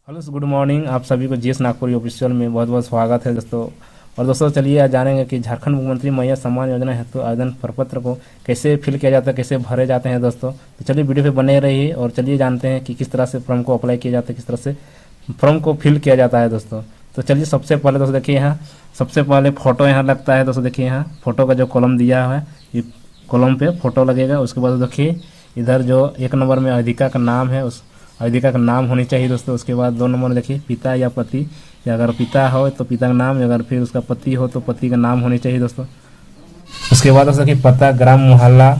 Hello good morning. आप सभी को जीएस नागपुर ऑफिशियल में बहुत बहुत स्वागत है दोस्तों। और दोस्तों चलिए आज जानेंगे कि झारखंड मुख्यमंत्री मैया सम्मान योजना हेतु आवेदन प्रपत्र को कैसे फिल किया जाता है, कैसे भरे जाते हैं दोस्तों। तो चलिए वीडियो पे बने रहिए और चलिए जानते हैं कि किस तरह से फॉर्म को अप्लाई किया जाता है, किस तरह से फॉर्म को फिल किया जाता है दोस्तों। तो चलिए सबसे पहले दोस्तों देखिए यहाँ सबसे पहले फ़ोटो यहाँ लगता है दोस्तों। देखिए यहाँ फ़ोटो का जो कॉलम दिया हुआ है, ये कॉलम पे फ़ोटो लगेगा। उसके बाद देखिए इधर जो 1 नंबर में अधिका का नाम है, उस अधिका का नाम होनी चाहिए दोस्तों। उसके बाद 2 नंबर में देखिए पिता या पति, या अगर पिता हो तो पिता का नाम, अगर फिर उसका पति हो तो पति का नाम होनी चाहिए दोस्तों। उसके बाद दोस्तों देखिए पता, ग्राम, मोहल्ला,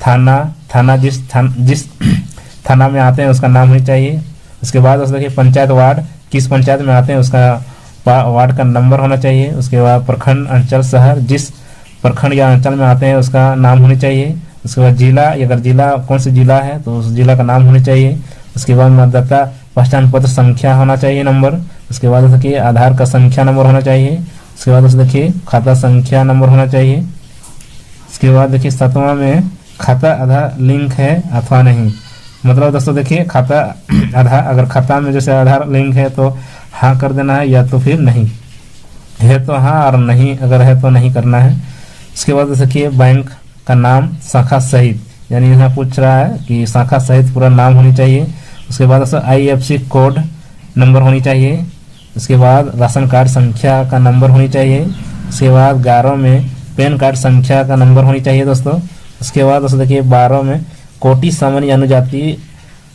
थाना जिस थाना में आते हैं उसका नाम होनी चाहिए। उसके बाद दोस्तों देखिए पंचायत, वार्ड किस पंचायत में आते हैं उसका वार्ड का नंबर होना चाहिए। उसके बाद प्रखंड, अंचल, शहर जिस प्रखंड या अंचल में आते हैं उसका नाम होनी चाहिए। उसके बाद जिला, अगर जिला कौन सा जिला है तो उस जिला का नाम होनी चाहिए। उसके बाद मतदाता पहचान पत्र संख्या होना चाहिए नंबर। उसके बाद देखिए आधार का संख्या नंबर होना चाहिए। उसके बाद देखिए खाता संख्या नंबर होना चाहिए। उसके बाद देखिए 7वां में खाता आधार लिंक है अथवा नहीं। मतलब दोस्तों देखिए खाता आधार, अगर खाता में जैसे आधार लिंक है तो हाँ कर देना है, या तो फिर नहीं है तो हाँ, और नहीं अगर है तो नहीं करना है। उसके बाद देखिए बैंक का नाम शाखा सहित, यानी यहाँ पूछ रहा है कि शाखा सहित पूरा नाम होनी चाहिए। उसके बाद IFSC कोड नंबर होनी चाहिए। उसके बाद राशन कार्ड संख्या का नंबर होनी चाहिए। उसके बाद 11 में पैन कार्ड संख्या का नंबर होनी चाहिए दोस्तों। उसके बाद दोस्तों देखिए 12 में कोटि सामान्य अनुजाति,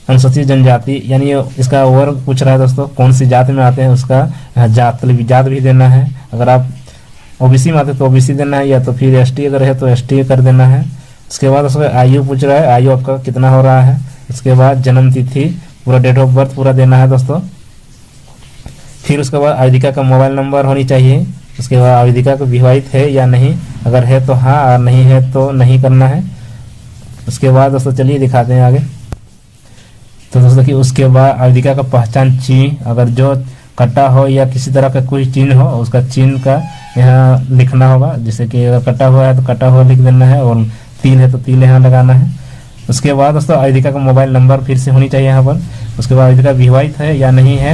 अनुसूचित जनजाति, यानी इसका वर्ग पूछ रहा है दोस्तों, कौन सी जात में आते हैं उसका जात भी देना है। अगर आप OBC में आते तो OBC देना है, या तो फिर ST अगर है तो ST कर देना है। उसके बाद उसका आयु पूछ रहा है, आयु आपका कितना हो रहा है। उसके बाद जन्म तिथि, पूरा डेट ऑफ बर्थ पूरा देना है दोस्तों। फिर उसके बाद आवेदिका का मोबाइल नंबर होनी चाहिए। उसके बाद आवेदिका को विवाहित है या नहीं, अगर है तो हाँ, और नहीं है तो नहीं करना है। उसके बाद दोस्तों चलिए दिखाते हैं आगे। तो दोस्तों देखिए उसके बाद आवेदिका का पहचान चिन्ह, अगर जो कटा हो या किसी तरह का कोई चिन्ह हो उसका चिन्ह का यहाँ लिखना होगा। जैसे कि अगर कटा हुआ है तो कटा हुआ लिख देना है, और तिल है तो तिल यहाँ लगाना है। उसके बाद दोस्तों आवेदिका का मोबाइल नंबर फिर से होनी चाहिए यहाँ पर। उसके बाद आवेदिका विवाहित है या नहीं है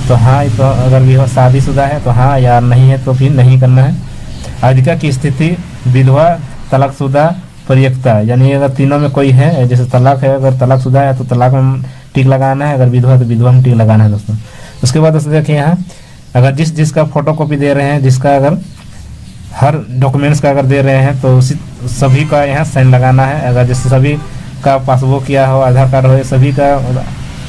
तो हाँ, तो अगर विवाह शादीशुदा है तो हाँ, या नहीं है तो फिर नहीं करना है। आवेदिका की स्थिति विधवा, तलाकशुदा, परित्यक्ता, यानी अगर तीनों में कोई है, जैसे तलाक है, अगर तलाकशुदा है तो तलाक में टिक लगाना है, अगर विधवा तो विधवा में टिक लगाना है दोस्तों। उसके बाद दोस्तों देखिए यहाँ अगर जिसका फोटो कॉपी दे रहे हैं, जिसका अगर हर डॉक्यूमेंट्स का अगर दे रहे हैं तो उसी सभी का यहाँ साइन लगाना है। अगर जैसे सभी का पासबुक किया हो, आधार कार्ड हो, ये सभी का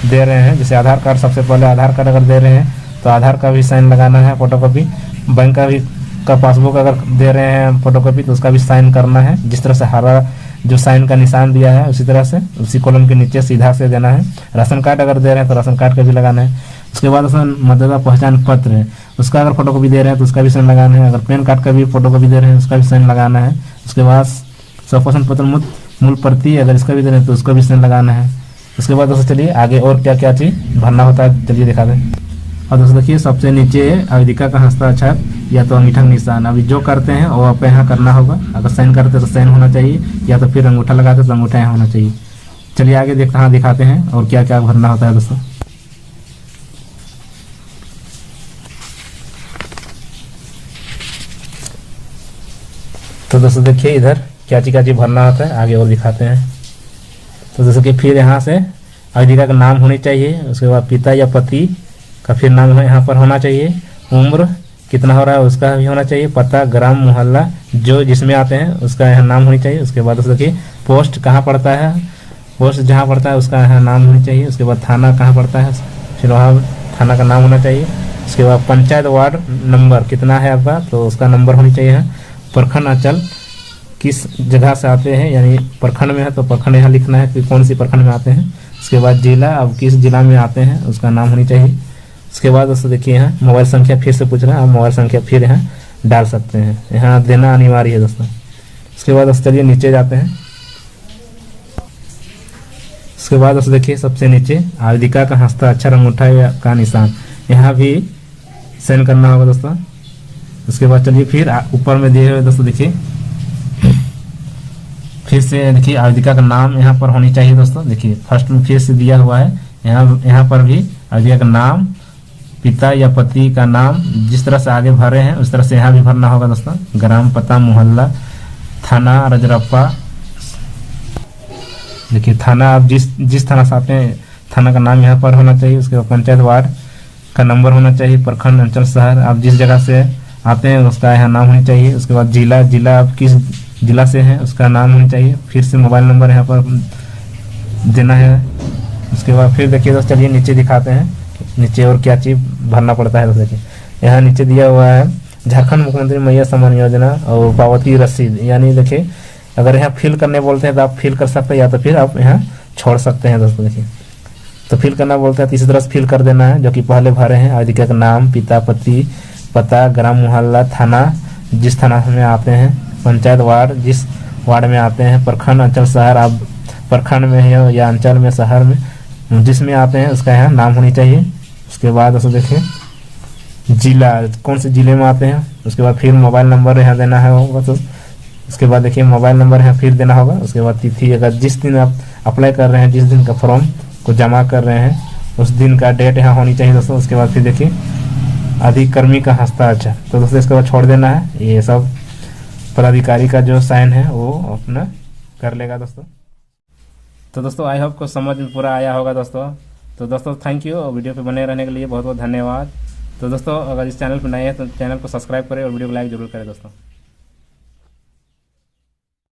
दे रहे हैं। जैसे आधार कार्ड, सबसे पहले आधार कार्ड अगर दे रहे हैं तो आधार का भी साइन लगाना है, फोटोकॉपी। बैंक का भी का पासबुक अगर दे रहे हैं फोटोकॉपी तो उसका भी साइन करना है। जिस तरह से हरा जो साइन का निशान दिया है उसी तरह से उसी कॉलम के नीचे सीधा से देना है। राशन कार्ड अगर दे रहे हैं तो राशन कार्ड का भी लगाना है। उसके बाद मतदाता पहचान पत्र है, उसका अगर फोटोकॉपी दे रहे हैं तो उसका भी साइन लगाना है। अगर पैन कार्ड का भी फोटोकॉपी दे रहे हैं उसका भी साइन लगाना है। उसके बाद स्वपहचान पत्र मूल प्रति अगर इसका भी दे रहे हैं तो उसका भी साइन लगाना है। उसके बाद दोस्तों चलिए आगे और क्या क्या चीज़ भरना होता है चलिए दिखा दें। और दोस्तों देखिए सबसे नीचे आवेदिका का हस्ताक्षर या तो अंगूठा का निशान, अभी जो करते हैं वो आप यहाँ करना होगा। अगर साइन करते तो साइन होना चाहिए, या तो फिर अंगूठा लगाते तो अंगूठा यहाँ होना चाहिए। चलिए आगे दिखाते हैं और क्या क्या भरना होता है दोस्तों। तो दोस्तों देखिए इधर क्या चीज़ भरना होता है, आगे और दिखाते हैं। तो जैसे कि फिर यहाँ से आवेदिका का नाम होनी चाहिए। उसके बाद पिता या पति का फिर नाम यहाँ पर होना चाहिए। उम्र कितना हो रहा है उसका भी होना चाहिए। पता, ग्राम, मोहल्ला जो जिसमें आते हैं उसका यहाँ नाम होनी चाहिए। उसके बाद देखिए पोस्ट कहाँ पड़ता है, पोस्ट जहाँ पड़ता है उसका यहाँ नाम होनी चाहिए। उसके बाद थाना कहाँ पड़ता है, फिर वहाँ थाना का नाम होना चाहिए। उसके बाद पंचायत, वार्ड नंबर कितना है आपका तो उसका नंबर होनी चाहिए यहाँ। प्रखंड, अंचल किस जगह से आते हैं, यानी प्रखंड में है तो प्रखंड यहाँ लिखना है कि कौन सी प्रखंड में आते हैं। उसके बाद जिला, अब किस जिला में आते हैं उसका नाम होनी चाहिए। उसके बाद दोस्तों देखिए यहाँ मोबाइल संख्या फिर से पूछ रहे हैं, आप मोबाइल संख्या फिर यहाँ डाल सकते हैं, यहाँ देना अनिवार्य है दोस्तों। उसके बाद दोस्तों चलिए नीचे जाते हैं। उसके बाद दोस्तों देखिए सबसे नीचे आवेदिका का हस्ताक्षर, अंगूठा का निशान, यहाँ भी साइन करना होगा दोस्तों। उसके बाद चलिए फिर ऊपर में दिए हुए दोस्तों देखिए फिर से देखिए आवेदिका का नाम यहाँ पर होनी चाहिए दोस्तों। देखिए फर्स्ट में फिर से दिया हुआ है, यहाँ पर भी आवेदिका का नाम, पिता या पति का नाम जिस तरह से आगे भरे हैं उस तरह से यहाँ भी भरना होगा दोस्तों। ग्राम, पता, मोहल्ला, थाना रजरप्पा। देखिए थाना, आप जिस थाना से आते हैं थाना का नाम यहाँ पर होना चाहिए। उसके बाद पंचायत वार्ड का नंबर होना चाहिए। प्रखंड, अंचल, शहर, आप जिस जगह से आते हैं उसका यहाँ नाम होनी चाहिए। उसके बाद जिला आप किस जिला से हैं उसका नाम होना चाहिए। फिर से मोबाइल नंबर यहाँ पर देना है। उसके बाद फिर देखिए दोस्तों, चलिए नीचे दिखाते हैं नीचे और क्या चीज़ भरना पड़ता है। दोस्तों देखिए यहाँ नीचे दिया हुआ है झारखंड मुख्यमंत्री मैया सम्मान योजना और पावती रसीद। यानी देखिए अगर यहाँ फिल करने बोलते हैं तो आप फिल कर सकते हैं या तो फिर आप यहाँ छोड़ सकते हैं। दोस्तों देखिए तो फिल करना बोलते हैं तो इसी तरह से फिल कर देना है जो कि पहले भरे हैं। अधिकारी का नाम, पिता, पति, पता, ग्राम, मोहल्ला, थाना जिस थाना में आते हैं, पंचायत वार्ड जिस वार्ड में आते हैं, प्रखंड, अंचल, शहर आप प्रखंड में है या अंचल में, शहर में जिसमें आते हैं उसका यहाँ नाम होनी चाहिए। उसके बाद दोस्तों देखिए जिला, कौन से जिले में आते हैं। उसके बाद फिर मोबाइल नंबर यहाँ देना है होगा। तो उसके बाद देखिए मोबाइल नंबर यहाँ फिर देना होगा। उसके बाद तिथि, अगर जिस दिन आप अप्लाई कर रहे हैं, जिस दिन का फॉर्म को जमा कर रहे हैं उस दिन का डेट यहाँ होनी चाहिए दोस्तों। उसके बाद फिर देखिए अधिकर्मी का हस्ताक्षर, तो दोस्तों इसके बाद छोड़ देना है। ये सब पदाधिकारी का जो साइन है वो अपना कर लेगा दोस्तों। तो दोस्तों आई होप को समझ में पूरा आया होगा दोस्तों। तो दोस्तों थैंक यू, वीडियो पे बने रहने के लिए बहुत बहुत धन्यवाद। तो दोस्तों अगर इस चैनल पर नए हैं तो चैनल को सब्सक्राइब करें और वीडियो को लाइक जरूर करें दोस्तों।